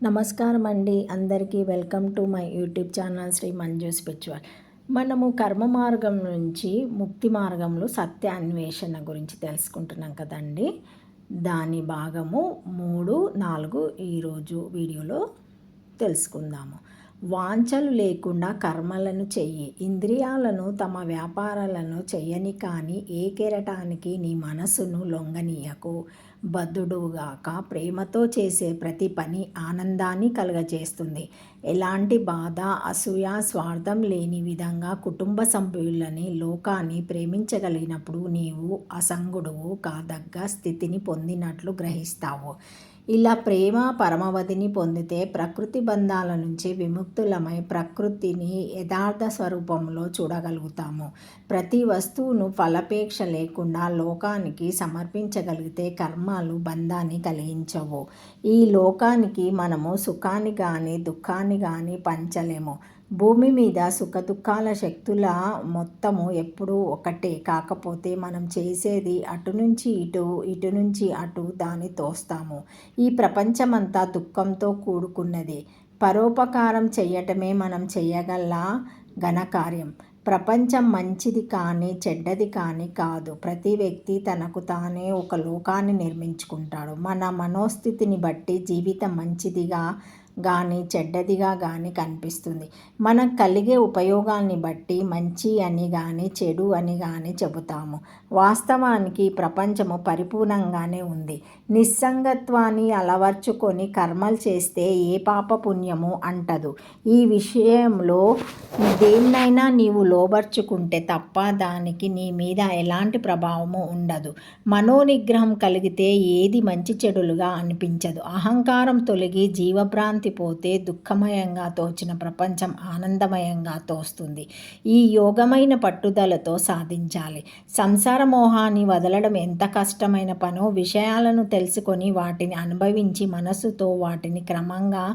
నమస్కారం అండి. అందరికీ welcome to my YouTube channel Shri Manju spiritual. మనము కర్మ మార్గం నుంచి ముక్తి మార్గంలో సత్య అన్వేషణ గురించి తెలుసుకుంటున్నాం కదండి. దాని భాగము 3, 4 ఈరోజు వీడియోలో తెలుసుకుందాము. వాంఛలు లేకుండా కర్మలను చెయ్యి. ఇంద్రియాలను తమ వ్యాపారాలను చెయ్యని కానీ ఏ కెరటానికి నీ మనసును లొంగనీయకు. బద్ధుడుగాక ప్రేమతో చేసే ప్రతి పని ఆనందాన్ని కలుగజేస్తుంది. ఎలాంటి బాధ, అసూయ, స్వార్థం లేని విధంగా కుటుంబ సభ్యులని, లోకాన్ని ప్రేమించగలిగినప్పుడు నీవు అసంగుడువు కాదగ్గ స్థితిని పొందినట్లు గ్రహిస్తావు. ఇలా ప్రేమ పరమావధిని పొందితే ప్రకృతి బంధాల నుంచి విముక్తులమై ప్రకృతిని యథార్థ స్వరూపంలో చూడగలుగుతాము. ప్రతి వస్తువును ఫలాపేక్ష లేకుండా లోకానికి సమర్పించగలిగితే కర్మలు బంధాన్ని కలిగించవు. ఈ లోకానికి మనము సుఖాన్ని కానీ దుఃఖాన్ని కానీ పంచలేము. భూమి మీద సుఖదుఖాల శక్తుల మొత్తము ఎప్పుడూ ఒకటే. కాకపోతే మనం చేసేది అటు నుంచి ఇటు, ఇటు నుంచి అటు దాన్ని తోస్తాము. ఈ ప్రపంచమంతా దుఃఖంతో కూడుకున్నది. పరోపకారం చేయటమే మనం చేయగల ఘనకార్యం. ప్రపంచం మంచిది కానీ చెడ్డది కానీ కాదు. ప్రతి వ్యక్తి తనకు తానే ఒక లోకాన్ని నిర్మించుకుంటాడు. మన మనోస్థితిని బట్టి జీవితం మంచిదిగా కానీ చెడ్డదిగా కానీ కనిపిస్తుంది. మనకు కలిగే ఉపయోగాల్ని బట్టి మంచి అని కానీ చెడు అని కానీ చెబుతాము. వాస్తవానికి ప్రపంచము పరిపూర్ణంగానే ఉంది. నిస్సంగత్వాన్ని అలవర్చుకొని కర్మలు చేస్తే ఏ పాప పుణ్యము అంటదు. ఈ విషయంలో దేన్నైనా నీవు లోబర్చుకుంటే తప్ప దానికి నీ మీద ఎలాంటి ప్రభావము ఉండదు. మనోనిగ్రహం కలిగితే ఏది మంచి చెడులుగా అనిపించదు. అహంకారం తొలగి జీవభ్రాంతి పోతే దుఃఖమయంగా తోచిన ప్రపంచం ఆనందమయంగా తోస్తుంది. ఈ యోగమైన పట్టుదలతో సాధించాలి. సంసార మోహాన్ని వదలడం ఎంత కష్టమైన పనో విషయాలను తెలుసుకొని వాటిని అనుభవించి మనసుతో వాటిని క్రమంగా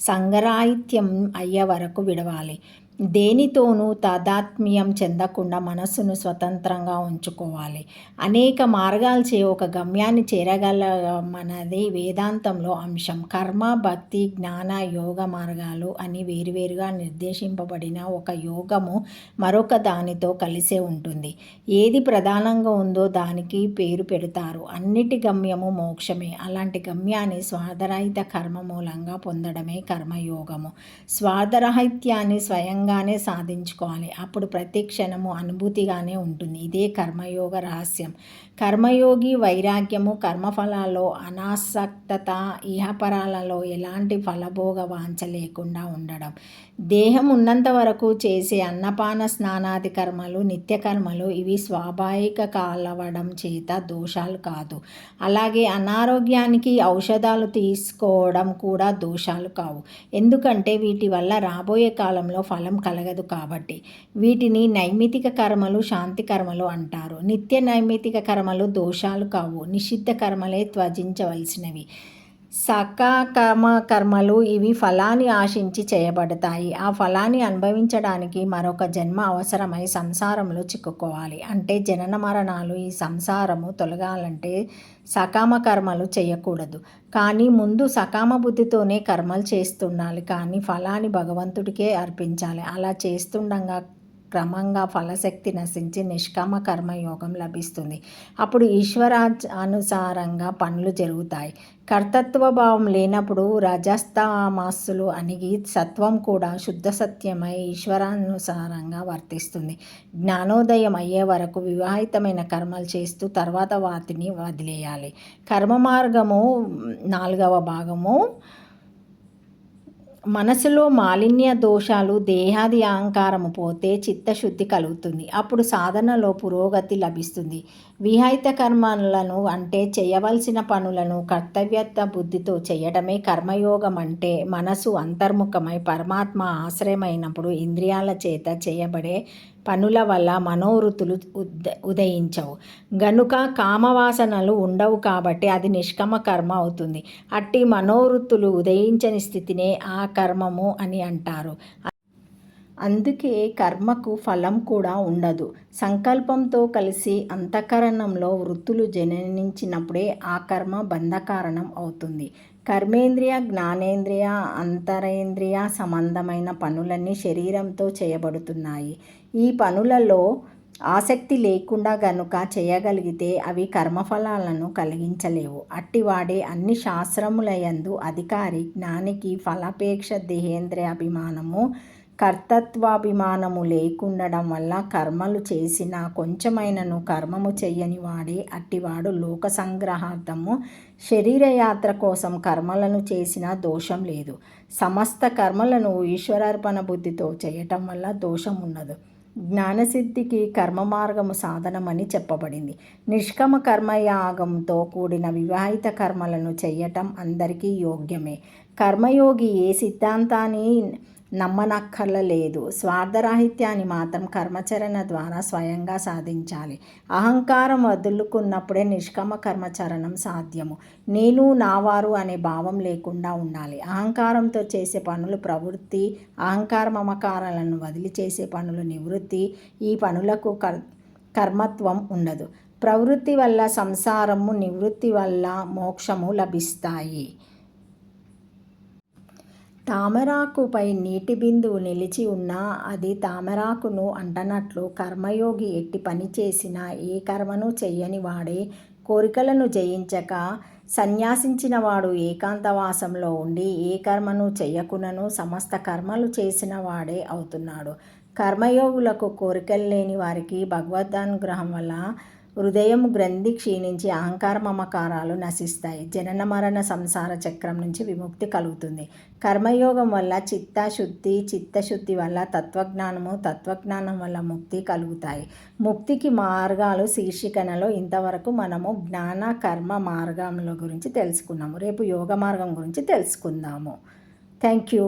సంగరాహిత్యం అయ్యే వరకు విడవాలి. దేనితోనూ తాదాత్మ్యం చెందకుండా మనస్సును స్వతంత్రంగా ఉంచుకోవాలి. అనేక మార్గాలచే ఒక గమ్యాన్ని చేరగలమన్నది వేదాంతంలో అంశం. కర్మ, భక్తి, జ్ఞాన, యోగ మార్గాలు అని వేరువేరుగా నిర్దేశింపబడిన ఒక యోగము మరొక దానితో కలిసే ఉంటుంది. ఏది ప్రధానంగా ఉందో దానికి పేరు పెడతారు. అన్నిటి గమ్యము మోక్షమే. అలాంటి గమ్యాన్ని స్వార్థరహిత కర్మ మూలంగా పొందడమే కర్మయోగము. స్వార్థరహిత్యాన్ని స్వయంగానే సాధించుకోవాలి. అప్పుడు ప్రతి క్షణము అనుభూతిగానే ఉంటుంది. ఇదే కర్మయోగ రహస్యం. కర్మయోగి వైరాగ్యము, కర్మఫలాల్లో అనాసక్తత, ఇహపరాలలో ఎలాంటి ఫలభోగ వాంఛ లేకుండా ఉండడం. దేహం ఉన్నంత వరకు చేసే అన్నపాన స్నానాది కర్మలు నిత్య కర్మలు. ఇవి స్వాభావిక కాలవడం చేత దోషాలు కాదు. అలాగే అనారోగ్యానికి ఔషధాలు తీసుకోవడం కూడా దోషాలు కావు. ఎందుకంటే వీటి వల్ల రాబోయే కాలంలో ఫలం కలగదు కాబట్టి. వీటిని నైమితిక కర్మలు, శాంతి కర్మలు అంటారు. నిత్య నైమితిక కర్మలు దోషాలు కావు. నిషిద్ధ కర్మలే త్యజించవలసినవి. సకామ కర్మలు ఇవి ఫలాన్ని ఆశించి చేయబడతాయి. ఆ ఫలాన్ని అనుభవించడానికి మరొక జన్మ అవసరమై సంసారంలో చిక్కుకోవాలి. అంటే జనన మరణాలు. ఈ సంసారము తొలగాలంటే సకామ కర్మలు చేయకూడదు. కానీ ముందు సకామ బుద్ధితోనే కర్మలు చేస్తుండాలి. కానీ ఫలాన్ని భగవంతుడికే అర్పించాలి. అలా చేస్తుండగా క్రమంగా ఫలశక్తి నశించి నిష్కామ కర్మయోగం లభిస్తుంది. అప్పుడు ఈశ్వరానుసారంగా పనులు జరుగుతాయి. కర్తృత్వ భావం లేనప్పుడు రజస్తమస్సులు అణిగి సత్వం కూడా శుద్ధ సత్యమై ఈశ్వరానుసారంగా వర్తిస్తుంది. జ్ఞానోదయం అయ్యే వరకు వివాహితమైన కర్మలు చేస్తూ తర్వాత వాటిని వదిలేయాలి. కర్మ మార్గము 4వ భాగము. మనసులో మాలిన్య దోషాలు, దేహాది అహంకారము పోతే చిత్తశుద్ధి కలుగుతుంది. అప్పుడు సాధనలో పురోగతి లభిస్తుంది. విహిత కర్మలను అంటే చేయవలసిన పనులను కర్తవ్యత బుద్ధితో చేయడమే కర్మయోగం. అంటే మనసు అంతర్ముఖమై పరమాత్మ ఆశ్రయమైనప్పుడు ఇంద్రియాల చేత చేయబడే పనుల వల్ల మనోవృత్తులు ఉదయించవు. గనుక కామవాసనలు ఉండవు కాబట్టి అది నిష్కామ కర్మ అవుతుంది. అట్టి మనోవృత్తులు ఉదయించని స్థితినే ఆ కర్మము అని అంటారు. అందుకే కర్మకు ఫలం కూడా ఉండదు. సంకల్పంతో కలిసి అంతఃకరణంలో వృత్తులు జననించినప్పుడే ఆ కర్మ బంధకారణం అవుతుంది. కర్మేంద్రియ, జ్ఞానేంద్రియ, అంతరేంద్రియ సంబంధమైన పనులన్నీ శరీరంతో చేయబడుతున్నాయి. ఈ పనులలో ఆసక్తి లేకుండా గనుక చేయగలిగితే అవి కర్మఫలాలను కలిగించలేవు. అట్టివాడే అన్ని శాస్త్రములయందు అధికారి. జ్ఞానికి ఫలాపేక్ష, దేహేంద్రియాభిమానము, కర్తృత్వాభిమానము లేకుండడం వల్ల కర్మలు చేసిన కొంచెమైనను కర్మము చెయ్యని వాడే అట్టివాడు లోక సంగ్రహార్థము శరీరయాత్ర కోసం కర్మలను చేసిన దోషం లేదు. సమస్త కర్మలను ఈశ్వరార్పణ బుద్ధితో చేయటం వల్ల దోషం ఉండదు. జ్ఞానసిద్ధికి కర్మ మార్గము సాధనమని చెప్పబడింది. నిష్కామ కర్మయాగంతో కూడిన వివాహిత కర్మలను చెయ్యటం అందరికీ యోగ్యమే. కర్మయోగి ఏ సిద్ధాంతాన్ని నమ్మనక్కర్లేదు. స్వార్థరాహిత్యాన్ని మాత్రం కర్మచరణ ద్వారా స్వయంగా సాధించాలి. అహంకారం వదులుకున్నప్పుడే నిష్కామ కర్మచరణం సాధ్యము. నేను, నావారు అనే భావం లేకుండా ఉండాలి. అహంకారంతో చేసే పనులు ప్రవృత్తి, అహంకార మమకారాలను వదిలి చేసే పనులు నివృత్తి. ఈ పనులకు కర్మత్వం ఉండదు. ప్రవృత్తి వల్ల సంసారము, నివృత్తి వల్ల మోక్షము లభిస్తాయి. తామరాకుపై నీటి బిందువు నిలిచి ఉన్నా అది తామరాకును అంటనట్లు కర్మయోగి ఎట్టి పని చేసినా ఏ కర్మను చెయ్యని వాడే, కోరికలను జయించక సన్యాసించిన వాడు ఏకాంతవాసంలో ఉండి ఏ కర్మను చెయ్యకునను సమస్త కర్మలు చేసిన వాడే అవుతున్నాడు. కర్మయోగులకు కోరికలు లేని వారికి భగవదనుగ్రహం వల్ల హృదయం గ్రంథి క్షీణించి అహంకార మమకారాలు నశిస్తాయి. జనన మరణ సంసార చక్రం నుంచి విముక్తి కలుగుతుంది. కర్మయోగం వల్ల చిత్తశుద్ధి వల్ల తత్వజ్ఞానము, తత్వజ్ఞానం వల్ల ముక్తి కలుగుతాయి. ముక్తికి మార్గాలు శీర్షికనలో ఇంతవరకు మనము జ్ఞాన కర్మ మార్గముల గురించి తెలుసుకున్నాము. రేపు యోగ మార్గం గురించి తెలుసుకుందాము. Thank you.